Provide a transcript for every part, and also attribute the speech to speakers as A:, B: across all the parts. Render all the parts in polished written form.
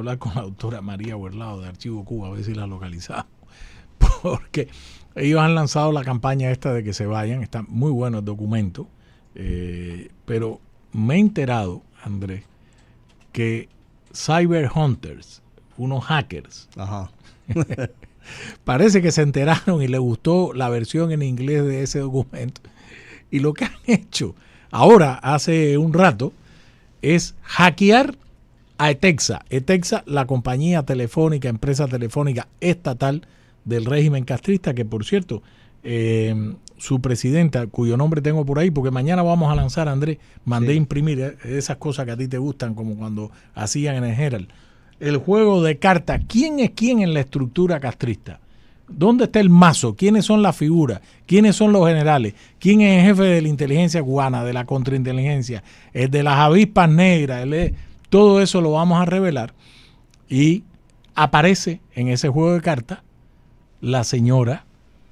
A: hablar con la doctora María Huerlao de Archivo Cuba, a ver si la localizamos. Porque ellos han lanzado la campaña esta de que se vayan, está muy bueno el documento, pero me he enterado, Andrés, que Cyber Hunters, unos hackers,
B: Ajá.
A: parece que se enteraron y les gustó la versión en inglés de ese documento. Y lo que han hecho ahora, hace un rato, es hackear a ETEXA. ETEXA, la compañía telefónica, empresa telefónica estatal del régimen castrista, que por cierto, su presidenta, cuyo nombre tengo por ahí, porque mañana vamos a lanzar, Andrés, mandé a imprimir esas cosas que a ti te gustan, como cuando hacían en el Herald, el juego de cartas. ¿Quién es quién en la estructura castrista? ¿Dónde está el mazo? ¿Quiénes son las figuras? ¿Quiénes son los generales? ¿Quién es el jefe de la inteligencia cubana, de la contrainteligencia, el de las avispas negras? Todo eso lo vamos a revelar. Y aparece en ese juego de cartas la señora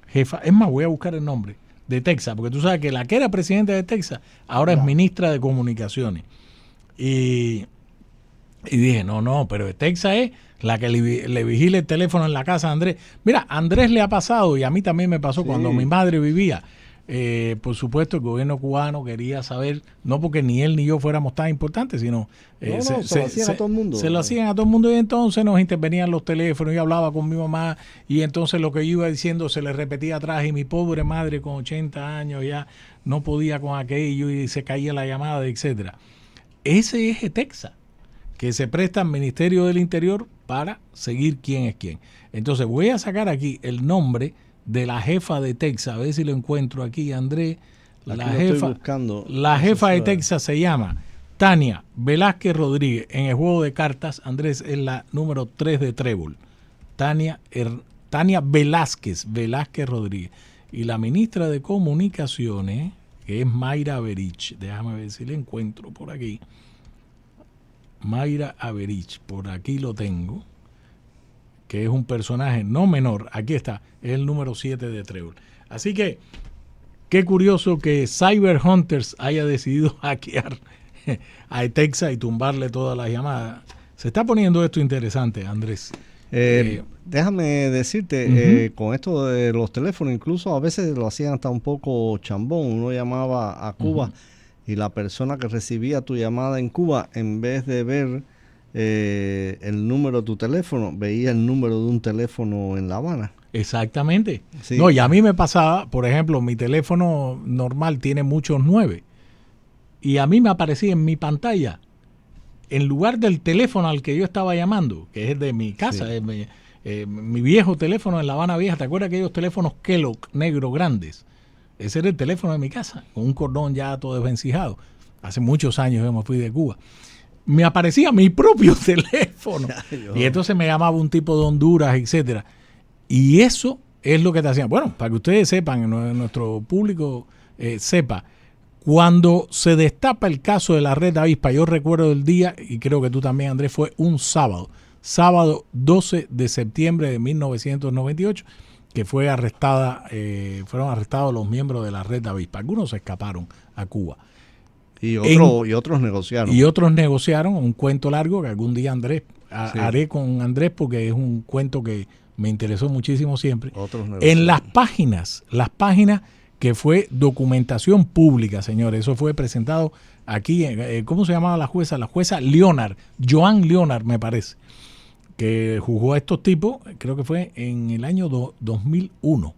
A: jefa, es más, voy a buscar el nombre, de Texas, porque tú sabes que la que era presidenta de Texas ahora es ministra de Comunicaciones. Y dije, no, pero de Texas es la que le vigila el teléfono en la casa a Andrés. Mira, a Andrés le ha pasado, y a mí también me pasó cuando mi madre vivía. Por supuesto, el gobierno cubano quería saber, no porque ni él ni yo fuéramos tan importantes, sino
B: se lo hacían a todo el mundo.
A: Se lo hacían a todo el mundo, y entonces nos intervenían los teléfonos y hablaba con mi mamá, y entonces lo que yo iba diciendo se le repetía atrás, y mi pobre madre con 80 años ya no podía con aquello y se caía la llamada, etcétera. Ese es Texas, que se presta al Ministerio del Interior para seguir quién es quién. Entonces voy a sacar aquí el nombre de la jefa de Texas, a ver si lo encuentro aquí, Andrés. La jefa de Texas se llama Tania Velázquez Rodríguez. En el juego de cartas, Andrés, es la número 3 de Trébol. Tania Velázquez Rodríguez. Y la ministra de Comunicaciones, que es Mayra Averich. Déjame ver si la encuentro por aquí. Mayra Averich, por aquí lo tengo, que es un personaje no menor. Aquí está, es el número 7 de Trébol. Así que, qué curioso que Cyber Hunters haya decidido hackear a Texas y tumbarle todas las llamadas. Se está poniendo esto interesante, Andrés.
B: Déjame decirte, con esto de los teléfonos, incluso a veces lo hacían hasta un poco chambón. Uno llamaba a Cuba y la persona que recibía tu llamada en Cuba, en vez de ver el número de tu teléfono, veía el número de un teléfono en La Habana.
A: Exactamente. Sí. No, y a mí me pasaba, por ejemplo, mi teléfono normal tiene muchos 9, y a mí me aparecía en mi pantalla, en lugar del teléfono al que yo estaba llamando, que es de mi casa, mi viejo teléfono en La Habana Vieja. ¿Te acuerdas aquellos teléfonos Kellogg negros grandes? Ese era el teléfono de mi casa, con un cordón ya todo desvencijado. Hace muchos años yo me fui de Cuba. Me aparecía mi propio teléfono. Y entonces me llamaba un tipo de Honduras, etcétera. Y eso es lo que te hacían. Bueno, para que ustedes sepan, nuestro público sepa, cuando se destapa el caso de la red avispa, yo recuerdo el día, y creo que tú también, Andrés, fue un sábado 12 de septiembre de 1998, que fueron arrestados los miembros de la red avispa. Algunos se escaparon a Cuba.
B: Y otros negociaron.
A: Y otros negociaron, un cuento largo que algún día haré con Andrés, porque es un cuento que me interesó muchísimo siempre. En las páginas que fue documentación pública, señores. Eso fue presentado aquí, ¿cómo se llamaba la jueza? La jueza Leonard, Joan Leonard, me parece, que juzgó a estos tipos, creo que fue en el año 2001,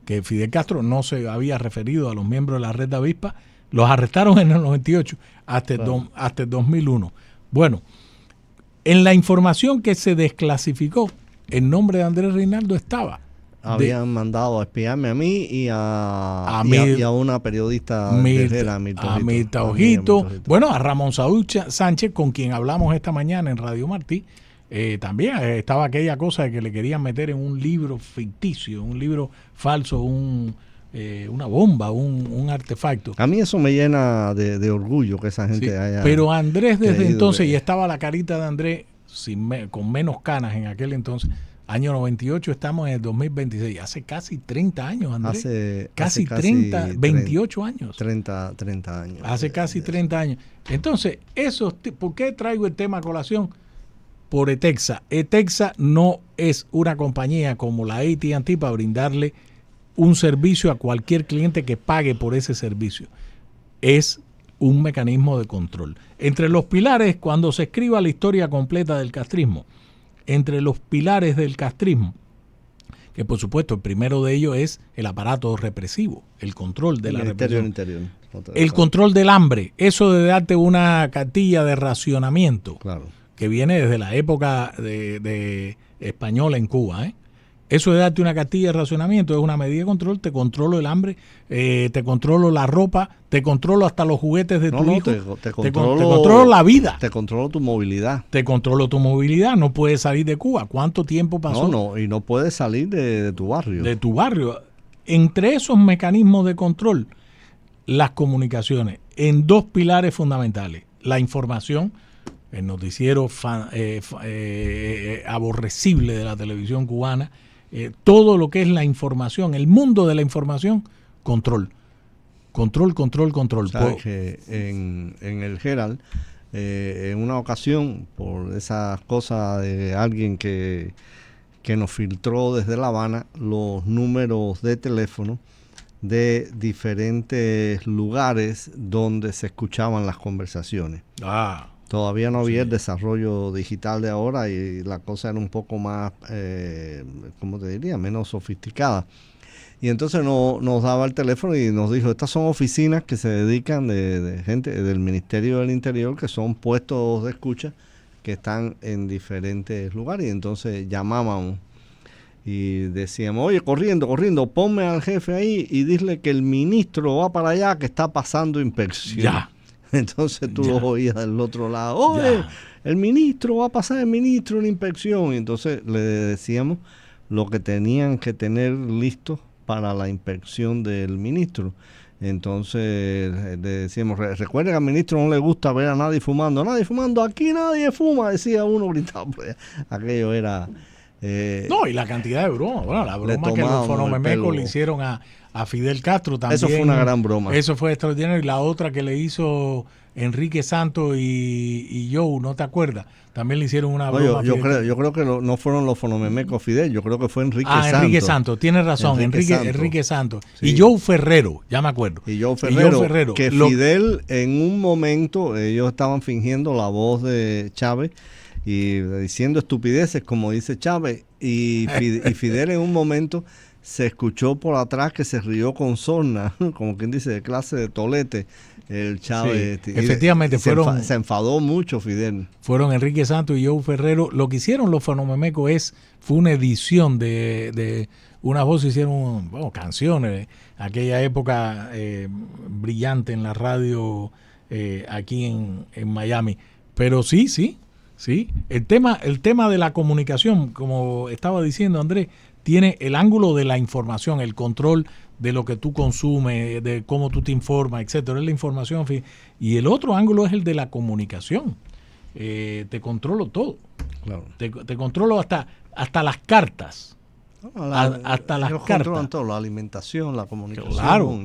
A: que Fidel Castro no se había referido a los miembros de la red de avispa. Los arrestaron en el 98 hasta el 2001. Bueno, en la información que se desclasificó, el nombre de Andrés Reinaldo estaba.
B: Habían mandado a espiarme a mí y a una periodista
A: Mirta Ojito. Bueno, a Ramón Saúl Sánchez, con quien hablamos esta mañana en Radio Martí. También estaba aquella cosa de que le querían meter en un libro ficticio, un libro falso, una bomba, un artefacto.
B: A mí eso me llena de orgullo que esa gente haya.
A: Pero Andrés desde entonces, y estaba la carita de Andrés con menos canas en aquel entonces, año 98, estamos en el 2026, hace casi 30 años, Andrés. Casi 28 años.
B: 30 años.
A: Hace casi 30 años. Entonces, ¿por qué traigo el tema a colación? por ETEXA. ETEXA no es una compañía como la AT&T para brindarle un servicio a cualquier cliente que pague por ese servicio. Es un mecanismo de control. Entre los pilares, cuando se escriba la historia completa del castrismo, entre los pilares del castrismo, que por supuesto el primero de ellos es el aparato represivo, el control de la represión. El control del hambre, eso de darte una cartilla de racionamiento, claro, que viene desde la época de española en Cuba, ¿eh? Eso de darte una cartilla de racionamiento es una medida de control. Te controlo el hambre, te controlo la ropa, te controlo hasta los juguetes de tu hijo. Te controlo la vida.
B: Te controlo tu movilidad.
A: Te controlo tu movilidad. No puedes salir de Cuba. ¿Cuánto tiempo pasó?
B: Y no puedes salir de tu barrio.
A: De tu barrio. Entre esos mecanismos de control, las comunicaciones, en dos pilares fundamentales. La información, el noticiero aborrecible de la televisión cubana, todo lo que es la información, el mundo de la información, control. Control.
B: Sabes que en el Herald, en una ocasión, por esas cosas de alguien que nos filtró desde La Habana los números de teléfono de diferentes lugares donde se escuchaban las conversaciones. Todavía no había el desarrollo digital de ahora y la cosa era un poco más, ¿cómo te diría? Menos sofisticada. Y entonces nos daba el teléfono y nos dijo, estas son oficinas que se dedican de gente del Ministerio del Interior, que son puestos de escucha que están en diferentes lugares. Y entonces llamábamos y decíamos, oye, corriendo, ponme al jefe ahí y dile que el ministro va para allá, que está pasando inspección.
A: Ya.
B: Entonces tú lo oías del otro lado. Oye, el ministro, va a pasar el ministro una inspección. Y entonces le decíamos lo que tenían que tener listo para la inspección del ministro. Entonces le decíamos, recuerda que al ministro no le gusta ver a nadie fumando. Nadie fumando, aquí nadie fuma, decía uno gritado. Pues, aquello era...
A: y la cantidad de bromas. Bueno, la broma que los fonomemecos le hicieron a Fidel Castro también.
B: Eso fue una gran broma.
A: Eso fue extraordinario. Y la otra que le hizo Enrique Santos y Joe, ¿no te acuerdas? También le hicieron una broma.
B: Yo creo que no fueron los fonomemecos Fidel, yo creo que fue Enrique Santos.
A: Enrique Santos, tienes razón, Enrique Santos. Sí. Y Joe Ferrero, ya me acuerdo.
B: Y Joe Ferrero, que Fidel en un momento, ellos estaban fingiendo la voz de Chávez y diciendo estupideces, como dice Chávez, y Fidel en un momento se escuchó por atrás que se rió con sorna, como quien dice, de clase de tolete, el Chávez.
A: Sí, efectivamente,
B: se enfadó mucho Fidel.
A: Fueron Enrique Santos y Joe Ferrero. Lo que hicieron los fonomemecos fue una edición de unas voces, hicieron canciones, aquella época brillante en la radio aquí en Miami. Pero sí, el tema de la comunicación, como estaba diciendo Andrés, tiene el ángulo de la información, el control de lo que tú consumes, de cómo tú te informas, etcétera, es la información. Y el otro ángulo es el de la comunicación. Te controlo todo. Claro. Te controlo hasta las cartas. Hasta las cartas.
B: Todo, la alimentación, la comunicación.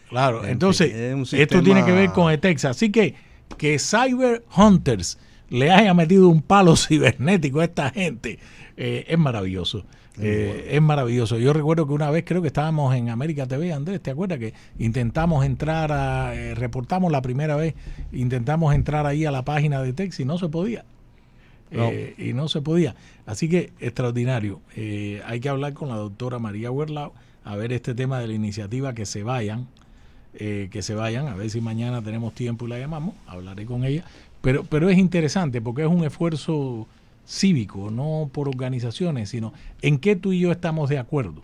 A: Claro. Entonces, esto tiene que ver con ETEXA. Así que Cyber Hunters le haya metido un palo cibernético a esta gente, es maravilloso. Es maravilloso. Yo recuerdo que una vez creo que estábamos en América TV, Andrés, ¿te acuerdas? Que intentamos entrar reportamos la primera vez, intentamos entrar ahí a la página de ETEXA y no se podía. Y no se podía. Así que extraordinario. Hay que hablar con la doctora María Huerlao a ver este tema de la iniciativa, que se vayan, a ver si mañana tenemos tiempo y la llamamos, hablaré con ella. Pero es interesante porque es un esfuerzo cívico, no por organizaciones, sino en qué tú y yo estamos de acuerdo.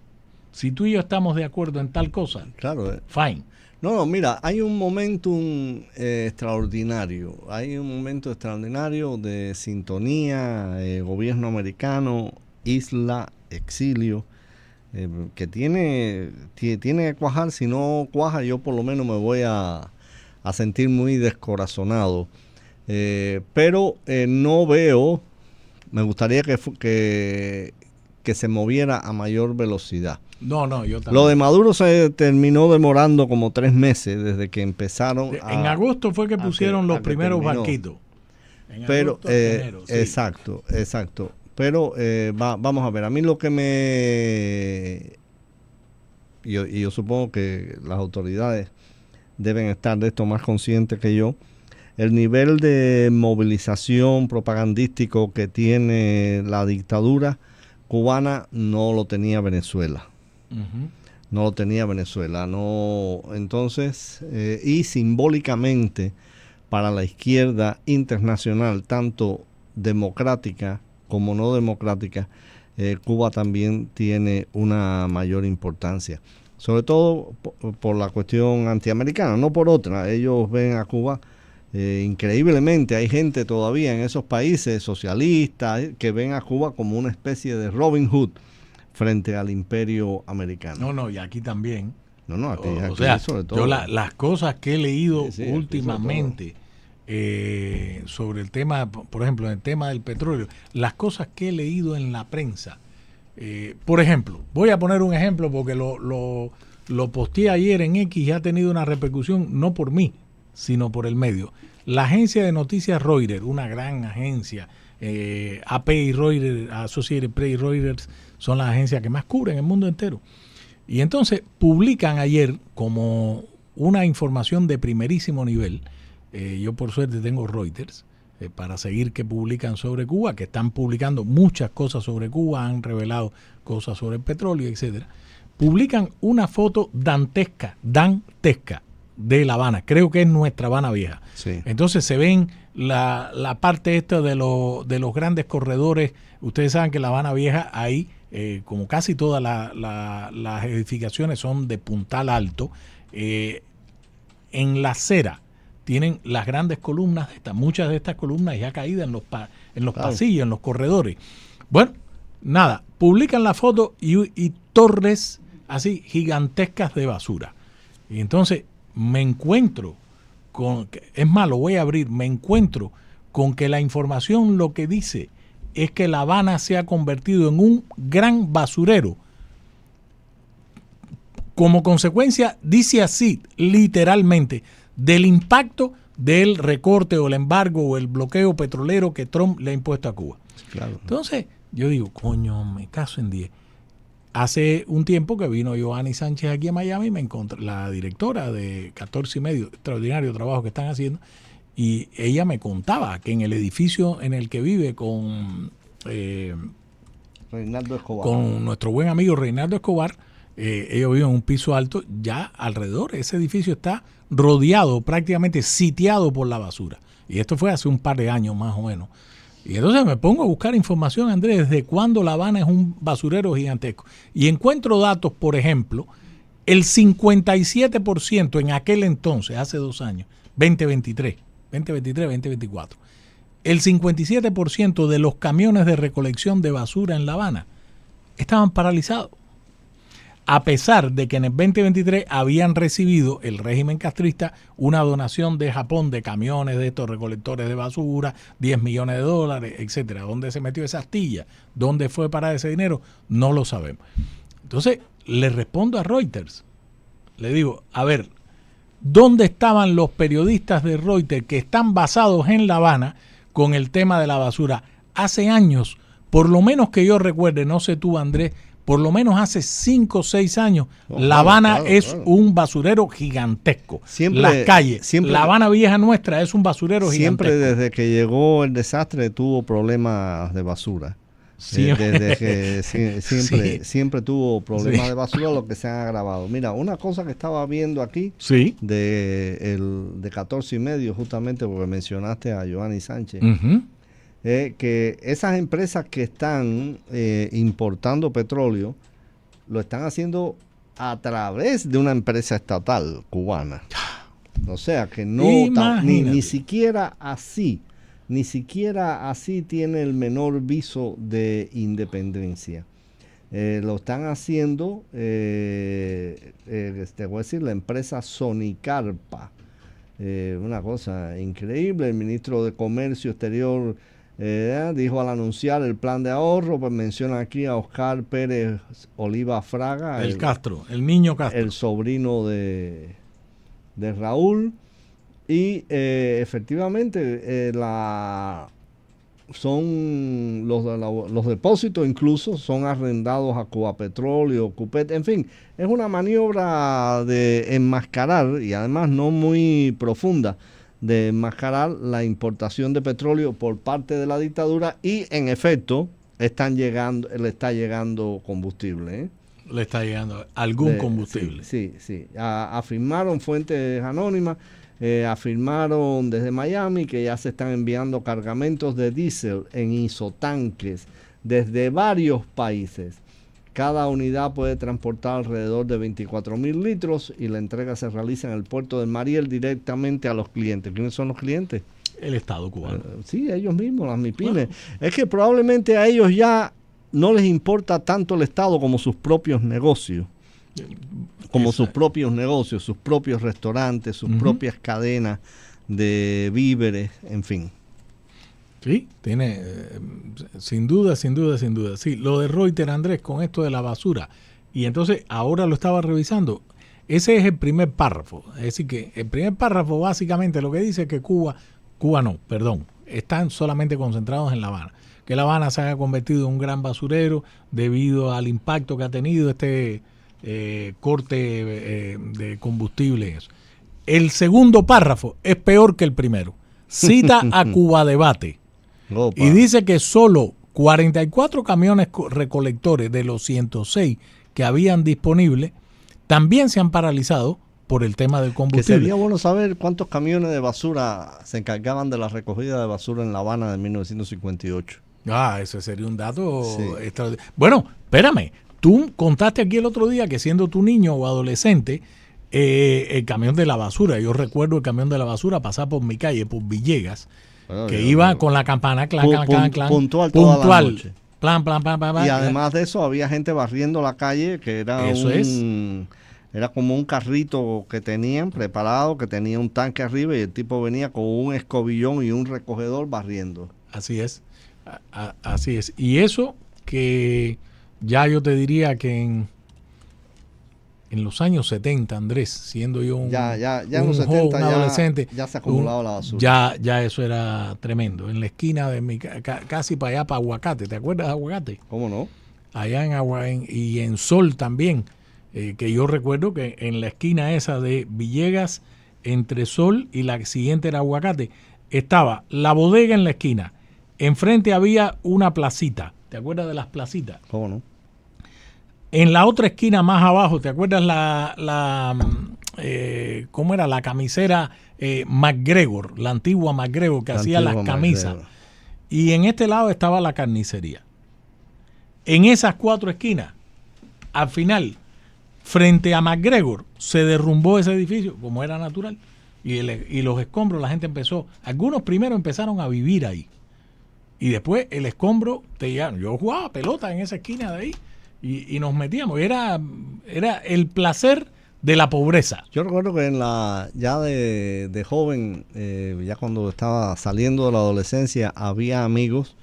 A: Si tú y yo estamos de acuerdo en tal cosa,
B: claro,
A: fine.
B: No, mira, hay un momentum extraordinario. Hay un momento extraordinario de sintonía, gobierno americano, isla, exilio, que tiene que cuajar. Si no cuaja, yo por lo menos me voy a sentir muy descorazonado. Pero no veo, me gustaría que se moviera a mayor velocidad.
A: No, yo también.
B: Lo de Maduro se terminó demorando como 3 meses desde que empezaron.
A: En agosto fue que pusieron los primeros barquitos.
B: pero
A: agosto, enero, sí.
B: exacto. Pero vamos a ver, a mí lo que yo supongo que las autoridades deben estar de esto más conscientes que yo. El nivel de movilización propagandístico que tiene la dictadura cubana no lo tenía Venezuela. Uh-huh. No lo tenía Venezuela. No, entonces, y simbólicamente para la izquierda internacional, tanto democrática como no democrática, Cuba también tiene una mayor importancia. Sobre todo por la cuestión antiamericana, no por otra. Ellos ven a Cuba, increíblemente, hay gente todavía en esos países socialistas que ven a Cuba como una especie de Robin Hood frente al imperio americano.
A: No, y aquí también.
B: Aquí
A: o sea,
B: sobre todo.
A: Yo las cosas que he leído últimamente sobre el tema, por ejemplo, en el tema del petróleo, las cosas que he leído en la prensa, por ejemplo, voy a poner un ejemplo porque lo posteé ayer en X y ha tenido una repercusión no por mí, sino por el medio. La agencia de noticias Reuters, una gran agencia, AP y Reuters, Associated Press y Reuters son las agencias que más cubren el mundo entero. Y entonces publican ayer como una información de primerísimo nivel. Yo por suerte tengo Reuters para seguir que publican sobre Cuba, que están publicando muchas cosas sobre Cuba, han revelado cosas sobre el petróleo, etcétera. Publican una foto dantesca de La Habana, creo que es nuestra Habana Vieja. Sí. Entonces se ven la parte esta de los grandes corredores. Ustedes saben que La Habana Vieja ahí, como casi todas las edificaciones son de puntal alto, en la acera tienen las grandes columnas, muchas de estas columnas ya caídas en los pasillos, en los corredores. Bueno, nada, publican la foto y torres así gigantescas de basura. Y entonces me encuentro con, es más, lo voy a abrir, me encuentro con que la información lo que dice es que La Habana se ha convertido en un gran basurero. Como consecuencia, dice así, literalmente, del impacto del recorte o el embargo o el bloqueo petrolero que Trump le ha impuesto a Cuba. Claro. Entonces, yo digo, coño, me caso en 10. Hace un tiempo que vino Joanny Sánchez aquí a Miami, me encontré, la directora de 14 y medio, extraordinario trabajo que están haciendo, y ella me contaba que en el edificio en el que vive con
B: Reinaldo Escobar,
A: con nuestro buen amigo Reinaldo Escobar, ellos viven en un piso alto, ya alrededor ese edificio está rodeado, prácticamente sitiado por la basura. Y esto fue hace un par de años más o menos. Y entonces me pongo a buscar información, Andrés, desde cuándo La Habana es un basurero gigantesco. Y encuentro datos, por ejemplo, el 57% en aquel entonces, hace 2 años, 2023, 2024, el 57% de los camiones de recolección de basura en La Habana estaban paralizados. A pesar de que en el 2023 habían recibido el régimen castrista una donación de Japón de camiones de estos recolectores de basura, $10 millones, etcétera. ¿Dónde se metió esa astilla? ¿Dónde fue para ese dinero? No lo sabemos. Entonces, le respondo a Reuters. Le digo, a ver, ¿dónde estaban los periodistas de Reuters que están basados en La Habana con el tema de la basura? Hace años, por lo menos que yo recuerde, no sé tú, Andrés, por lo menos hace 5 o 6 años, La Habana es un basurero gigantesco. Siempre, las calles, La Habana Vieja nuestra es un basurero gigantesco.
B: Siempre desde que llegó el desastre tuvo problemas de basura. Desde que siempre tuvo problemas de basura, lo que se han agravado. Mira, una cosa que estaba viendo aquí, de 14 y medio, justamente porque mencionaste a Joanny Sánchez, que esas empresas que están importando petróleo lo están haciendo a través de una empresa estatal cubana. O sea que no ni siquiera así tiene el menor viso de independencia. Lo están haciendo, te voy a decir, la empresa Sonicarpa. Una cosa increíble. El ministro de Comercio Exterior dijo al anunciar el plan de ahorro, pues menciona aquí a Oscar Pérez Oliva Fraga,
A: el Castro, el niño Castro,
B: el sobrino de Raúl, Y efectivamente son los depósitos incluso son arrendados a Cuba Petróleo, Cupet, en fin, es una maniobra de enmascarar y además no muy profunda de enmascarar la importación de petróleo por parte de la dictadura y en efecto le está llegando combustible.
A: Le está llegando algún combustible.
B: Sí. Afirmaron fuentes anónimas. Afirmaron desde Miami que ya se están enviando cargamentos de diésel en isotanques desde varios países. Cada unidad puede transportar alrededor de 24,000 litros y la entrega se realiza en el puerto de Mariel directamente a los clientes. ¿Quiénes son los clientes?
A: El Estado cubano.
B: Sí, ellos mismos, las MIPYMES. Es que probablemente a ellos ya no les importa tanto el Estado como sus propios negocios. Sus propios restaurantes, sus propias cadenas de víveres, en fin.
A: Sí, tiene, sin duda. Sí, lo de Reuters, Andrés, con esto de la basura. Y entonces, ahora lo estaba revisando. Ese es el primer párrafo. Es decir, que el primer párrafo básicamente lo que dice es que están solamente concentrados en La Habana. Que La Habana se haya convertido en un gran basurero debido al impacto que ha tenido corte de combustible. Eso. El segundo párrafo es peor que el primero. Cita a Cuba Debate y dice que solo 44 camiones recolectores de los 106 que habían disponibles también se han paralizado por el tema del combustible.
B: Que sería bueno saber cuántos camiones de basura se encargaban de la recogida de basura en La Habana de 1958.
A: Ese sería un dato extraordinario. Bueno, espérame. Tú contaste aquí el otro día que siendo tu niño o adolescente, el camión de la basura, yo recuerdo el camión de la basura pasar por mi calle, por Villegas, iba con la campana,
B: puntual toda la noche.
A: Plan,
B: y además de eso había gente barriendo la calle, que era era como un carrito que tenían preparado, que tenía un tanque arriba y el tipo venía con un escobillón y un recogedor barriendo.
A: Así es. Y eso que... Ya yo te diría que en los años 70, Andrés, siendo yo un adolescente,
B: ya se acumulaba la basura.
A: Ya eso era tremendo. En la esquina de casi para allá, para Aguacate. ¿Te acuerdas de Aguacate?
B: ¿Cómo no?
A: Allá y en Sol también. Que yo recuerdo que en la esquina esa de Villegas, entre Sol y la siguiente era Aguacate, estaba la bodega en la esquina. Enfrente había una placita. ¿Te acuerdas de las placitas?
B: ¿Cómo no?
A: En la otra esquina más abajo, ¿te acuerdas cómo era? La camisera MacGregor, la antigua MacGregor que hacía las camisas. Y en este lado estaba la carnicería. En esas 4 esquinas, al final, frente a MacGregor, se derrumbó ese edificio, como era natural. Y los escombros, la gente algunos primero empezaron a vivir ahí. Y después el escombro, yo jugaba pelota en esa esquina de ahí. Y nos metíamos, era el placer de la pobreza.
B: Yo recuerdo que ya de joven, ya cuando estaba saliendo de la adolescencia, había amigos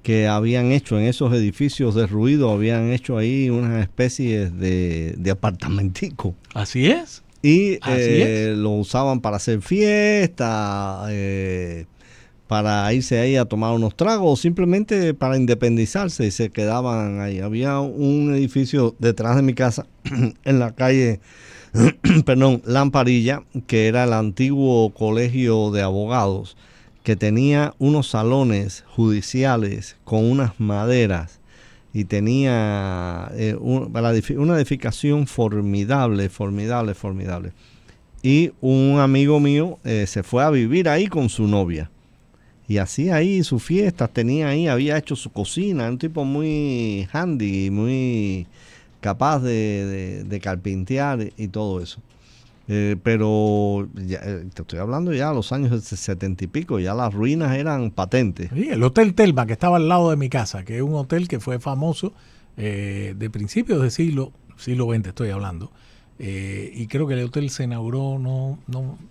B: que habían hecho en esos edificios derruidos, habían hecho ahí unas especies de apartamentico.
A: Así es.
B: Y lo usaban para hacer fiestas, para irse ahí a tomar unos tragos o simplemente para independizarse y se quedaban ahí. Había un edificio detrás de mi casa en la calle Lamparilla, que era el antiguo colegio de abogados, que tenía unos salones judiciales con unas maderas y tenía una edificación formidable. Y un amigo mío se fue a vivir ahí con su novia. Y hacía ahí sus fiestas, había hecho su cocina, era un tipo muy handy, muy capaz de carpintear y todo eso. Pero te estoy hablando ya de los años 70 y pico, ya las ruinas eran patentes.
A: Sí, el Hotel Telma, que estaba al lado de mi casa, que es un hotel que fue famoso de principios del siglo XX estoy hablando, y creo que el hotel se inauguró,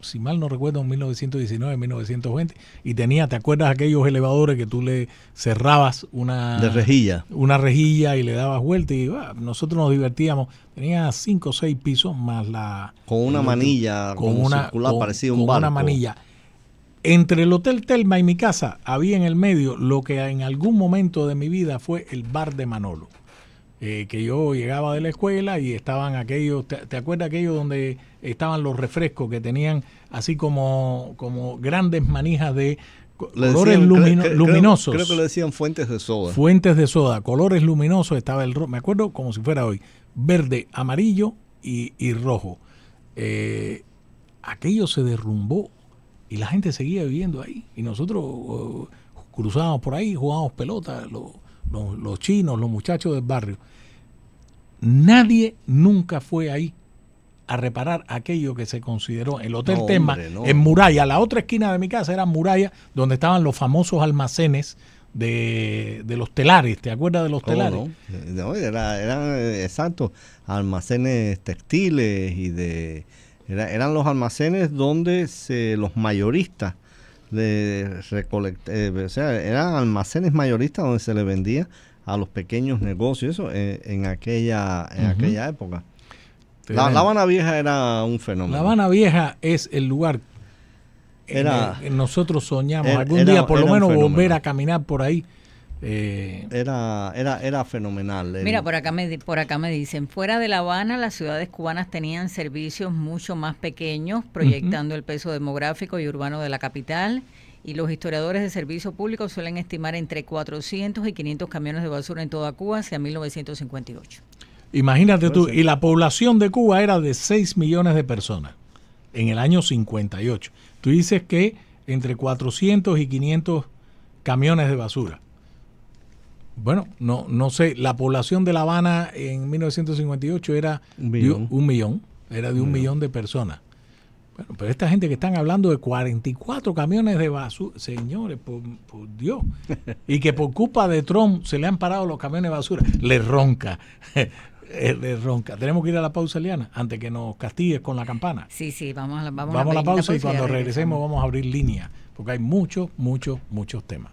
A: si mal no recuerdo, en 1919, 1920, y tenía, ¿te acuerdas aquellos elevadores que tú le cerrabas una rejilla y le dabas vuelta? Y nosotros nos divertíamos. Tenía 5 o 6 pisos más
B: con una manilla circular, parecía un barco. Con una manilla.
A: Entre el Hotel Telma y mi casa había en el medio lo que en algún momento de mi vida fue el bar de Manolo. Que yo llegaba de la escuela y estaban aquellos, ¿te acuerdas aquellos donde estaban los refrescos que tenían así como grandes manijas de colores luminosos?
B: Creo que le decían fuentes de soda.
A: Fuentes de soda, colores luminosos, estaba el rojo, me acuerdo como si fuera hoy, verde, amarillo y rojo. Aquello se derrumbó y la gente seguía viviendo ahí. Y nosotros cruzábamos por ahí, jugábamos pelota, los chinos, los muchachos del barrio. Nadie nunca fue ahí a reparar aquello que se consideró el Hotel Telma, en Muralla. La otra esquina de mi casa era Muralla, donde estaban los famosos almacenes de los telares. ¿Te acuerdas de los telares?
B: No, eran exacto, almacenes textiles y eran los almacenes donde los mayoristas o sea, eran almacenes mayoristas donde se le vendía a los pequeños negocios, eso en aquella época. La Habana Vieja era un fenómeno.
A: La Habana Vieja es el lugar nosotros soñamos algún día por lo menos volver a caminar por ahí.
B: Era fenomenal.
C: Mira, por acá me dicen, fuera de La Habana las ciudades cubanas tenían servicios mucho más pequeños, proyectando el peso demográfico y urbano de la capital. Y los historiadores de servicio público suelen estimar entre 400 y 500 camiones de basura en toda Cuba hacia 1958.
A: Imagínate tú, y la población de Cuba era de 6 millones de personas en el año 58. Tú dices que entre 400 y 500 camiones de basura. Bueno, no sé, la población de La Habana en 1958 era de un millón, era de un millón de personas. Bueno, pero esta gente que están hablando de 44 camiones de basura, señores, por Dios, y que por culpa de Trump se le han parado los camiones de basura, le ronca. Tenemos que ir a la pausa, Eliana, antes que nos castigues con la campana.
C: Sí, vamos a la
A: pausa y cuando regresemos vamos a abrir línea, porque hay muchos temas.